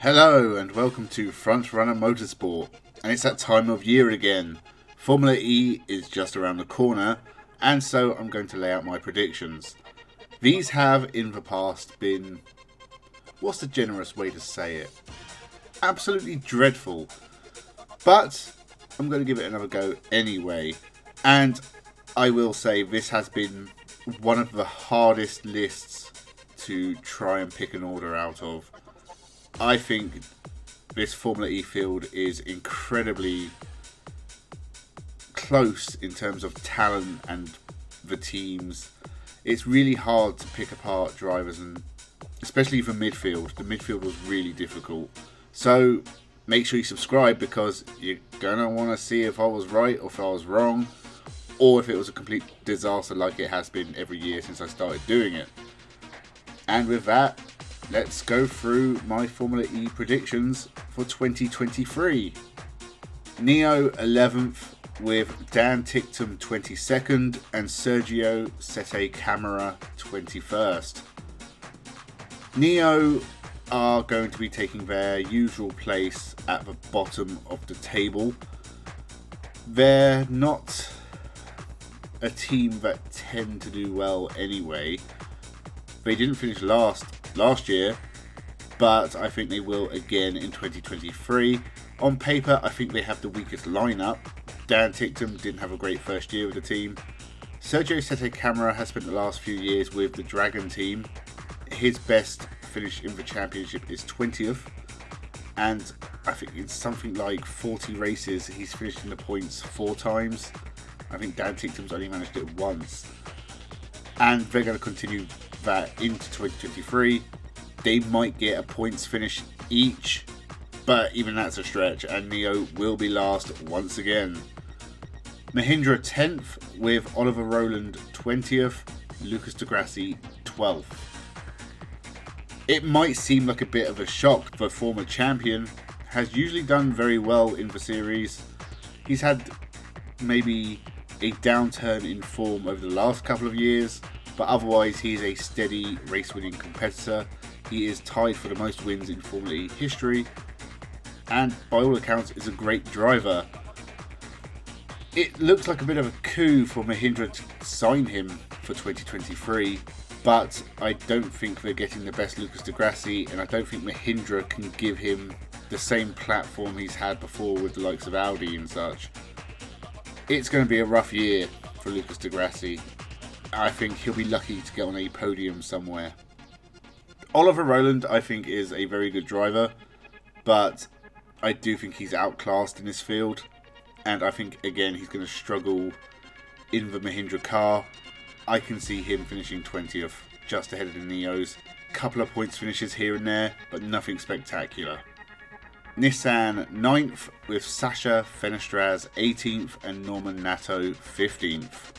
Hello and welcome to Frontrunner Motorsport, and it's that time of year again. Formula E is just around the corner, and so I'm going to lay out my predictions. These have in the past been, what's the generous way to say it? Absolutely dreadful, but I'm going to give it another go anyway. And I will say this has been one of the hardest lists to try and pick an order out of. I think this Formula E field is incredibly close in terms of talent and the teams. It's really hard to pick apart drivers, and especially the midfield. The midfield was really difficult. So make sure you subscribe, because you're going to want to see if I was right or if I was wrong, or if it was a complete disaster like it has been every year since I started doing it. And with that, let's go through my Formula E predictions for 2023. Neo 11th with Dan Ticktum 22nd and Sergio Sette Camara 21st. Neo are going to be taking their usual place at the bottom of the table. They're not a team that tend to do well anyway. They didn't finish last year, but I think they will again in 2023. On paper, I think they have the weakest lineup. Dan Ticktum didn't have a great first year with the team. Sergio Sette Camara has spent the last few years with the Dragon team. His best finish in the championship is 20th, and I think in something like 40 races he's finished in the points 4 times. I think Dan Ticktum's only managed it once, and they're going to continue that into 2023. They might get a points finish each, but even that's a stretch, and Neo will be last once again. Mahindra 10th with Oliver Rowland 20th, Lucas Di Grassi 12th. It might seem like a bit of a shock. The former champion has usually done very well in the series. He's had maybe a downturn in form over the last couple of years, but otherwise he's a steady race-winning competitor. He is tied for the most wins in Formula E history, and by all accounts is a great driver. It looks like a bit of a coup for Mahindra to sign him for 2023, but I don't think they're getting the best Lucas Di Grassi, and I don't think Mahindra can give him the same platform he's had before with the likes of Audi and such. It's going to be a rough year for Lucas Di Grassi. I think he'll be lucky to get on a podium somewhere. Oliver Rowland, I think, is a very good driver, but I do think he's outclassed in this field, and I think again he's going to struggle in the Mahindra car. I can see him finishing 20th, just ahead of the Neos. Couple of points finishes here and there, but nothing spectacular. Nissan 9th with Sasha Fenestraz 18th and Norman Nato 15th.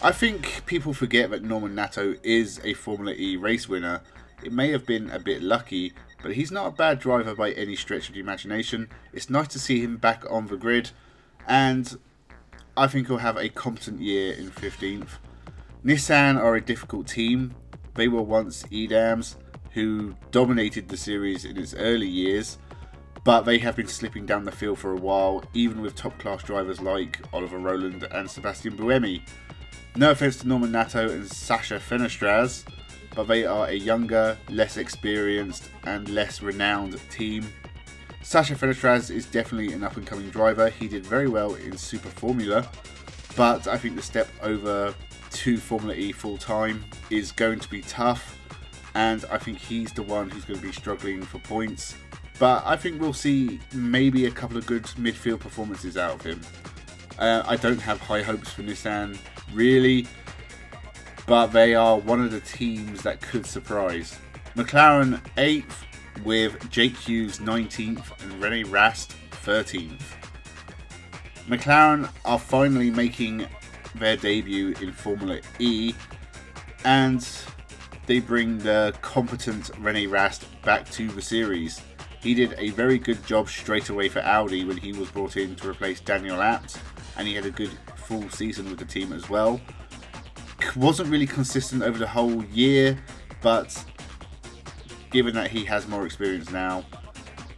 I think people forget that Norman Nato is a Formula E race winner. It may have been a bit lucky, but he's not a bad driver by any stretch of the imagination. It's nice to see him back on the grid, and I think he'll have a competent year in 15th. Nissan are a difficult team. They were once Edams, who dominated the series in its early years, but they have been slipping down the field for a while, even with top class drivers like Oliver Rowland and Sebastian Buemi. No offense to Norman Nato and Sasha Fenestraz, but they are a younger, less experienced and less renowned team. Sasha Fenestraz is definitely an up-and-coming driver. He did very well in Super Formula, but I think the step over to Formula E full-time is going to be tough, and I think he's the one who's going to be struggling for points. But I think we'll see maybe a couple of good midfield performances out of him. I don't have high hopes for Nissan, really, but they are one of the teams that could surprise. McLaren 8th with Jake Hughes 19th and Rene Rast 13th. McLaren are finally making their debut in Formula E, and they bring the competent Rene Rast back to the series. He did a very good job straight away for Audi when he was brought in to replace Daniel Abt, and he had a good full season with the team as well. Wasn't really consistent over the whole year, but given that he has more experience now,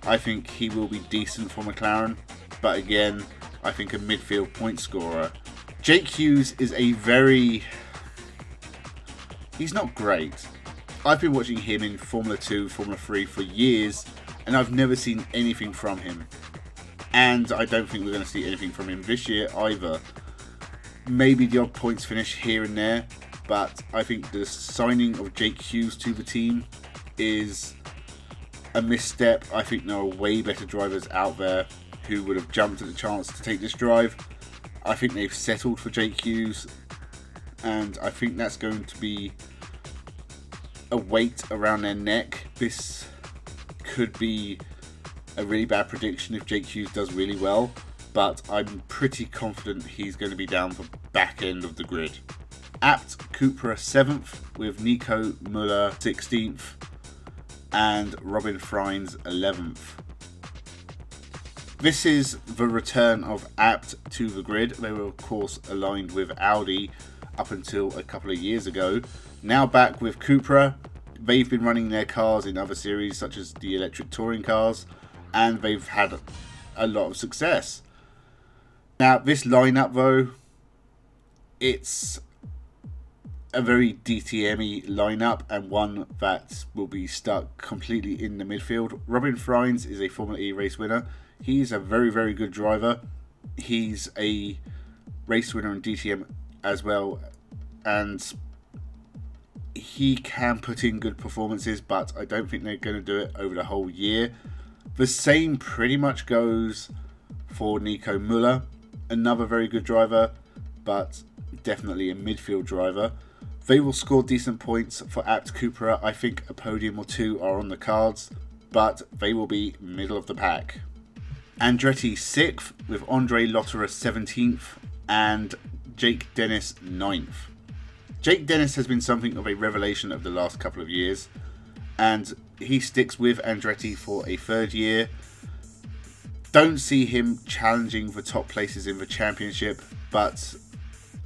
I think he will be decent for McLaren. But again, I think a midfield point scorer. Jake Hughes is he's not great. I've been watching him in Formula 2, Formula 3 for years, and I've never seen anything from him. And I don't think we're going to see anything from him this year either. Maybe the odd points finish here and there, but I think the signing of Jake Hughes to the team is a misstep. I think there are way better drivers out there who would have jumped at the chance to take this drive. I think they've settled for Jake Hughes, and I think that's going to be a weight around their neck. This could be a really bad prediction if Jake Hughes does really well, but I'm pretty confident he's going to be down the back end of the grid. Abt Cupra 7th with Nico Müller 16th and Robin Freins 11th. This is the return of Abt to the grid. They were of course aligned with Audi up until a couple of years ago. Now back with Cupra. They've been running their cars in other series such as the electric touring cars, and they've had a lot of success. Now this lineup though, it's a very DTM-y lineup and one that will be stuck completely in the midfield. Robin Freins is a Formula E race winner. He's a very, very good driver. He's a race winner in DTM as well, and he can put in good performances, but I don't think they're going to do it over the whole year. The same pretty much goes for Nico Müller, another very good driver, but definitely a midfield driver. They will score decent points for Abt Cupra. I think a podium or two are on the cards, but they will be middle of the pack. Andretti 6th with Andre Lotterer 17th and Jake Dennis 9th. Jake Dennis has been something of a revelation of the last couple of years, and he sticks with Andretti for a third year. Don't see him challenging for top places in the championship, but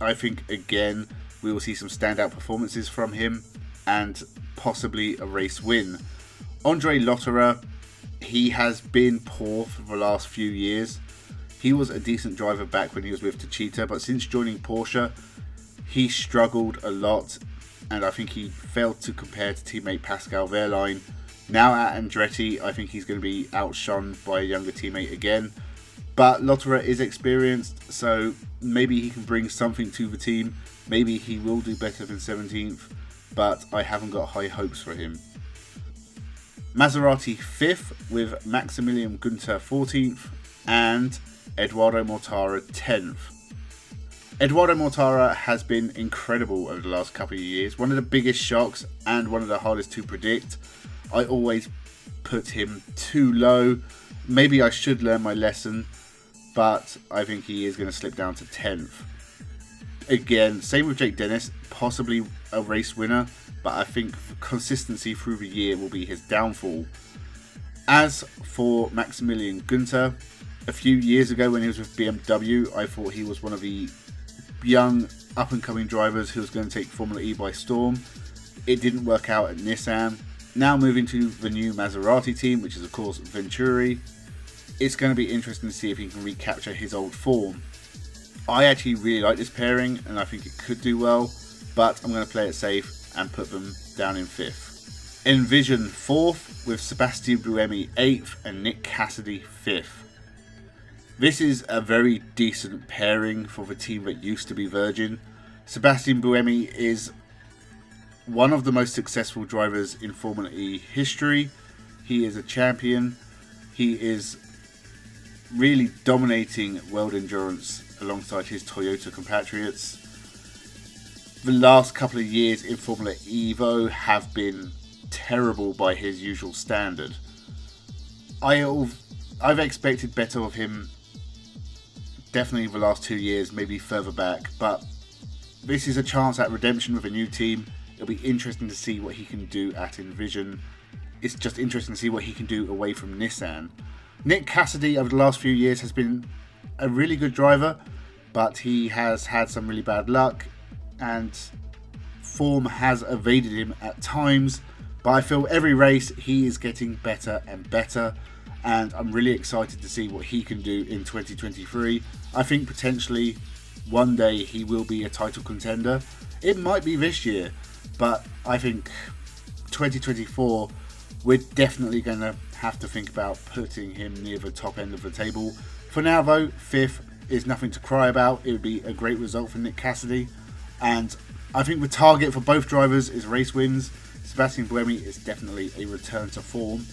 I think again we will see some standout performances from him and possibly a race win. Andre Lotterer, he has been poor for the last few years. He was a decent driver back when he was with Techeetah, but since joining Porsche, he struggled a lot, and I think he failed to compare to teammate Pascal Wehrlein. Now at Andretti, I think he's going to be outshone by a younger teammate again. But Lotterer is experienced, so maybe he can bring something to the team. Maybe he will do better than 17th, but I haven't got high hopes for him. Maserati 5th with Maximilian Günther 14th and Eduardo Mortara 10th. Eduardo Mortara has been incredible over the last couple of years. One of the biggest shocks and one of the hardest to predict. I always put him too low. Maybe I should learn my lesson, but I think he is going to slip down to 10th. Again, same with Jake Dennis, possibly a race winner, but I think consistency through the year will be his downfall. As for Maximilian Günther, a few years ago when he was with BMW, I thought he was one of the young up-and-coming drivers who was going to take Formula E by storm. It didn't work out at Nissan. Now moving to the new Maserati team, which is of course Venturi, it's going to be interesting to see if he can recapture his old form. I actually really like this pairing and I think it could do well, but I'm going to play it safe and put them down in 5th. Envision 4th with Sebastian Buemi 8th and Nick Cassidy 5th. This is a very decent pairing for the team that used to be Virgin. Sebastian Buemi is one of the most successful drivers in Formula E history. He is a champion. He is really dominating world endurance alongside his Toyota compatriots. The last couple of years in Formula E though have been terrible by his usual standard. I've expected better of him definitely the last 2 years, maybe further back, but this is a chance at redemption with a new team. It'll be interesting to see what he can do at Envision. It's just interesting to see what he can do away from Nissan. Nick Cassidy over the last few years has been a really good driver, but he has had some really bad luck and form has evaded him at times. But I feel every race he is getting better and better, and I'm really excited to see what he can do in 2023. I think potentially one day he will be a title contender. It might be this year, but I think 2024 we're definitely going to have to think about putting him near the top end of the table. For now though, 5th is nothing to cry about. It would be a great result for Nick Cassidy, and I think the target for both drivers is race wins. Sebastian Buemi is definitely a return to form,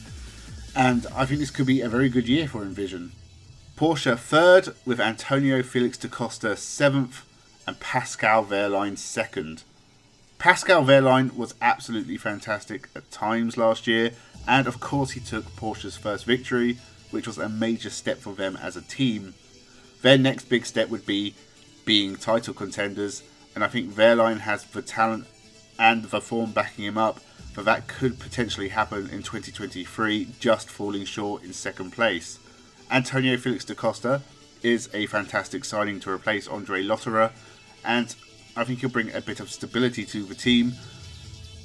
and I think this could be a very good year for Envision. Porsche 3rd with Antonio Felix da Costa 7th and Pascal Wehrlein 2nd. Pascal Wehrlein was absolutely fantastic at times last year, and of course he took Porsche's first victory, which was a major step for them as a team. Their next big step would be being title contenders, and I think Wehrlein has the talent and the form backing him up, but that could potentially happen in 2023, just falling short in 2nd place. Antonio Felix da Costa is a fantastic signing to replace Andre Lotterer, and I think he'll bring a bit of stability to the team,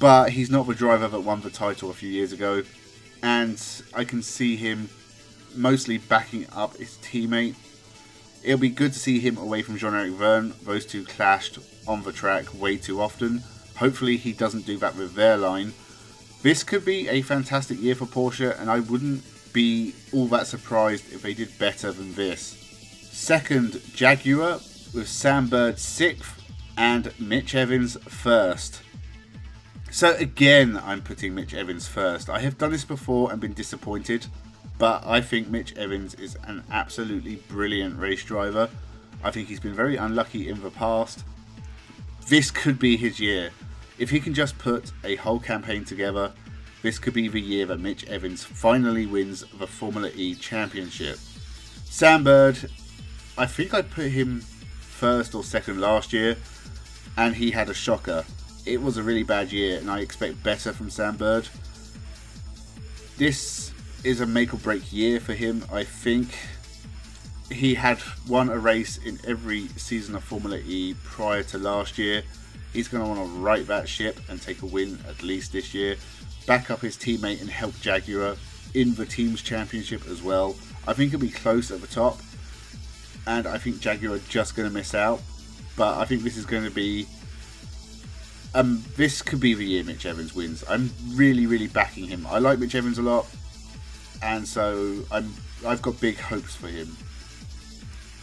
but he's not the driver that won the title a few years ago, and I can see him mostly backing up his teammate. It'll be good to see him away from Jean-Eric Vergne. Those two clashed on the track way too often. Hopefully he doesn't do that with Wehrlein. This could be a fantastic year for Porsche, and I wouldn't be all that surprised if they did better than this. 2nd, Jaguar with Sam Bird 6th and Mitch Evans 1st. So again, I'm putting Mitch Evans 1st. I have done this before and been disappointed, but I think Mitch Evans is an absolutely brilliant race driver. I think he's been very unlucky in the past. This could be his year. If he can just put a whole campaign together, this could be the year that Mitch Evans finally wins the Formula E Championship. Sam Bird, I think I put him 1st or 2nd last year, and he had a shocker. It was a really bad year, and I expect better from Sam Bird. This is a make or break year for him. I think he had won a race in every season of Formula E prior to last year. He's going to want to right that ship and take a win at least this year. Back up his teammate and help Jaguar in the team's championship as well. I think he'll be close at the top, and I think Jaguar are just going to miss out. But I think this is going to be this could be the year Mitch Evans wins. I'm really backing him. I like Mitch Evans a lot, and so I've got big hopes for him.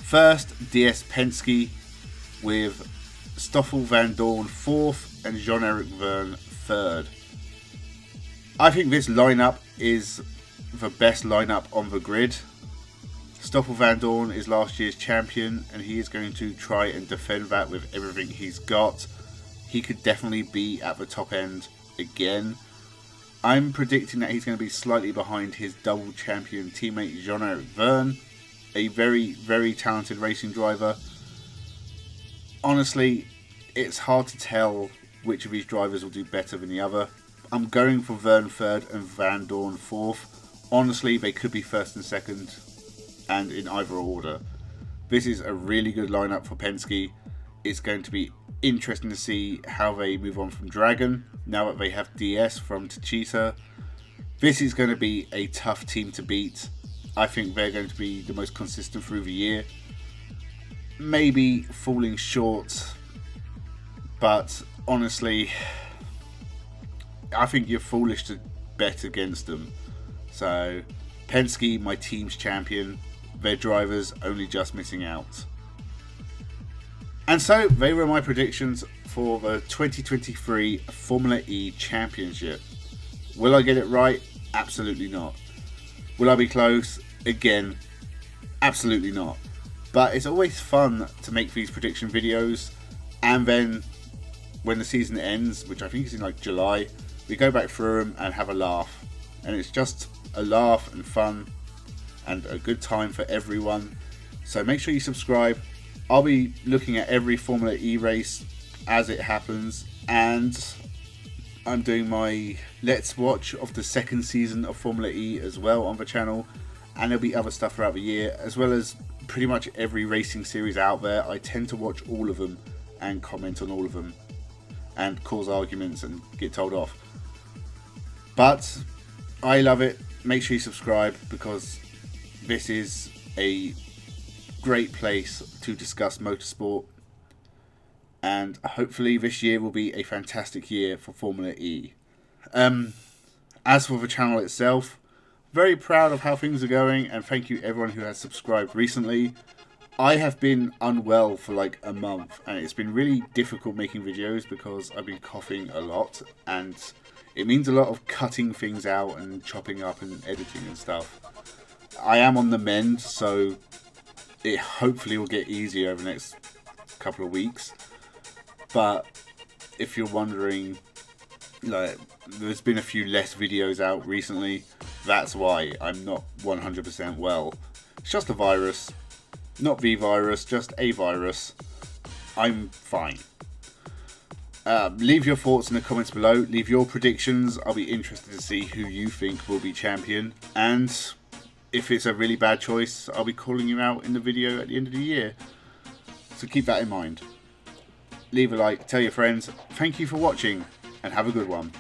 1st, DS Penske with Stoffel Van Dorn 4th and Jean-Eric Vergne 3rd. I think this lineup is the best lineup on the grid. Stoffel Van Dorn is last year's champion, and he is going to try and defend that with everything he's got. He could definitely be at the top end again. I'm predicting that he's going to be slightly behind his double champion teammate Jean-Eric Vergne, a very talented racing driver. Honestly, it's hard to tell which of these drivers will do better than the other. I'm going for Vergne 3rd and Van Dorn 4th. Honestly, they could be 1st and 2nd, and in either order. This is a really good lineup for Penske. It's going to be interesting to see how they move on from Dragon, now that they have DS from Techeetah. This is going to be a tough team to beat. I think they're going to be the most consistent through the year. Maybe falling short, but honestly, I think you're foolish to bet against them. So, Penske, my team's champion. Their drivers only just missing out. And so, they were my predictions for the 2023 Formula E Championship. Will I get it right? Absolutely not. Will I be close? Again, absolutely not. But it's always fun to make these prediction videos, and then when the season ends, which I think is in like July, we go back through them and have a laugh. And it's just a laugh and fun and a good time for everyone. So make sure you subscribe. I'll be looking at every Formula E race as it happens, and I'm doing my Let's Watch of the second season of Formula E as well on the channel, and there'll be other stuff throughout the year, as well as pretty much every racing series out there. I tend to watch all of them and comment on all of them and cause arguments and get told off. But I love it. Make sure you subscribe, because this is a great place to discuss motorsport, and hopefully this year will be a fantastic year for Formula E. As for the channel itself, very proud of how things are going, and thank you everyone who has subscribed recently. I have been unwell for like a month, and it's been really difficult making videos because I've been coughing a lot, and it means a lot of cutting things out and chopping up and editing and stuff. I am on the mend, so it hopefully will get easier over the next couple of weeks. But if you're wondering, like, there's been a few less videos out recently. That's why I'm not 100% well. It's just a virus. Not the virus, just a virus. I'm fine. Leave your thoughts in the comments below. Leave your predictions. I'll be interested to see who you think will be champion. And if it's a really bad choice, I'll be calling you out in the video at the end of the year. So keep that in mind. Leave a like, tell your friends. Thank you for watching, and have a good one.